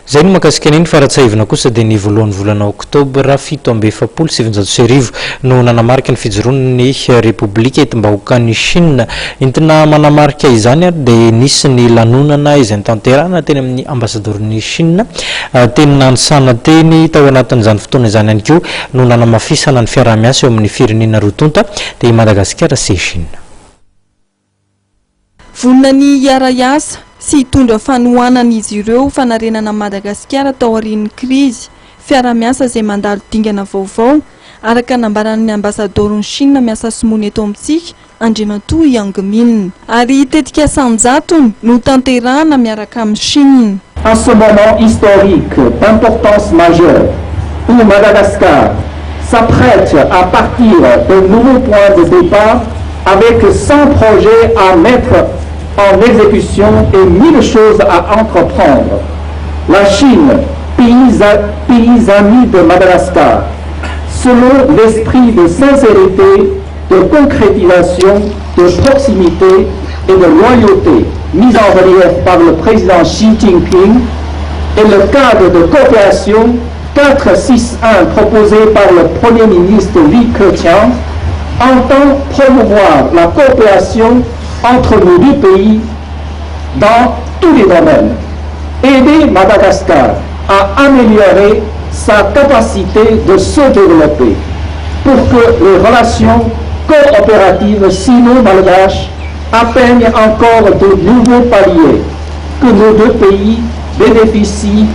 zay no makasika an'iny faratsaivana kosa dia ny voalohan'ny volana oktobra 7/7/7 no nanamarika ny fijoron'ny repoblika etim-bahoakan'ny Chine. Entina manamarika izany ary dia nisy ny lanonana izay nitanterahana teny amin'ny ambasador'ny Chine teny nanisana teny tao anatin'izany fotoana izany ihany koa no nanamafisana ny fiarah-miasa eo amin'ny firenena roa tonta dia Madagasikara sy Chine. Vonina ny iara-iasa sy hitondra fanohanan'izy ireo fanarenana Madagasikara tao aorian'ny krizy, fiara-miasa izay mandalo dingana vaovao araka nambaran'ny ambasador'ny Chine miasa simony eto amintsika Andriamatoa Yang Min. Ary tetika sanjatony no tanterahana miaraka amin'ny Chine. En ce moment historique d'importance majeure où Madagascar s'apprête à partir d'un nouveau point de départ avec 100 projets à mettre en exécution et 1000 choses à entreprendre. La Chine, pays ami de Madagascar, selon l'esprit de sincérité, de concrétisation, de proximité et de loyauté mis en relief par le président Xi Jinping et le cadre de coopération 461 proposé par le Premier ministre Li Keqiang, entend promouvoir la coopération entre nos deux pays dans tous les domaines. Aider Madagascar à améliorer sa capacité de se développer pour que les relations coopératives sino-malgaches atteignent encore de nouveaux paliers, que nos deux pays bénéficient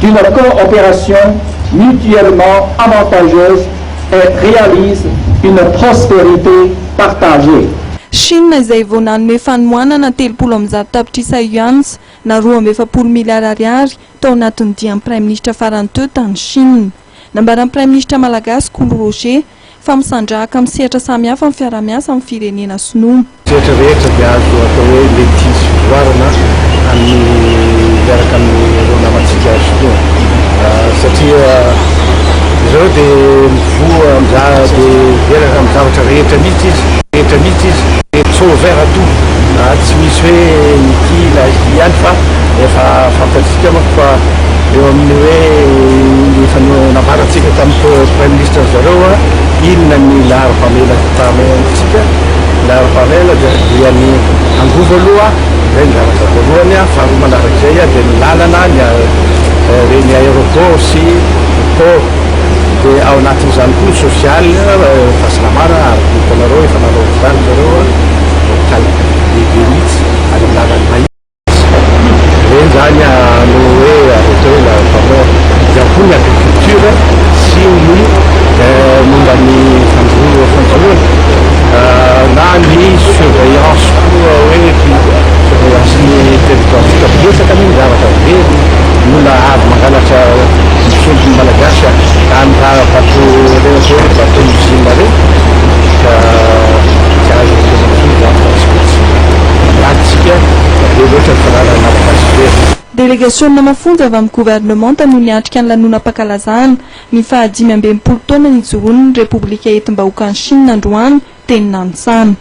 d'une coopération mutuellement avantageuse et réalisent une prospérité partagée. Chine izay vao nanome fanohanana 300 tapitrisa yuans na 2.7 miliara ariary tao anatin'ny dian'ny Prime Ministre farany teo tany Chine. Nambaran'ny Prime Ministre Malagasy Kondo Roger fa misandrahaka amin'ny sehatra samihafa amin'ny fiara-miasa amin'ny firenena sinoa. Sehatra rehetra dia azo atao hoe mety fivoarana amin'ny miaraka amin'ny namantsika sinoa satria izao dia mivoa amin'izah dia veraka amin'ny zavatra rehetra mihitsy izy tsovera to tsy misy hoe ity na ity ihany fa efa fantatsika manko fa eo amin'ny hoe efa navaratsika tamin'ny Prime Ministre zareo inona ny lahara-pamelantsika lahara-pamela dia ny angovo aloha zay ny zavatra voalohany faharoa manarak'izay dia ny lalana reny aéroport sy port dia ao anatin'izany koa ny social fahasalamana ary hitanareo efa nanao izany zareo kalaka lehibe mihitsy any amin'ny lalany mahitsy reny zany no hoe atao hoe lahara-pamela dia koa ny agriculture sy ny momba ny fanjoroana na ny surveillance koa hoe surveillance ny territoire betsaka ny zavatra be nona avy mangalatra misondrony malagasy amin'ny raha bato reo bato mizina reny ka tsy azo misondry zavatra ratsika dia loatra ny fanarana malagasy be. Délégation mafonja avy amin'ny gouvernement no niatrika ny lanonam-pankalazana ny 520 taona nijoroan'ny Repoblika etim-bahoakan'ny Chine androany teny nanisana.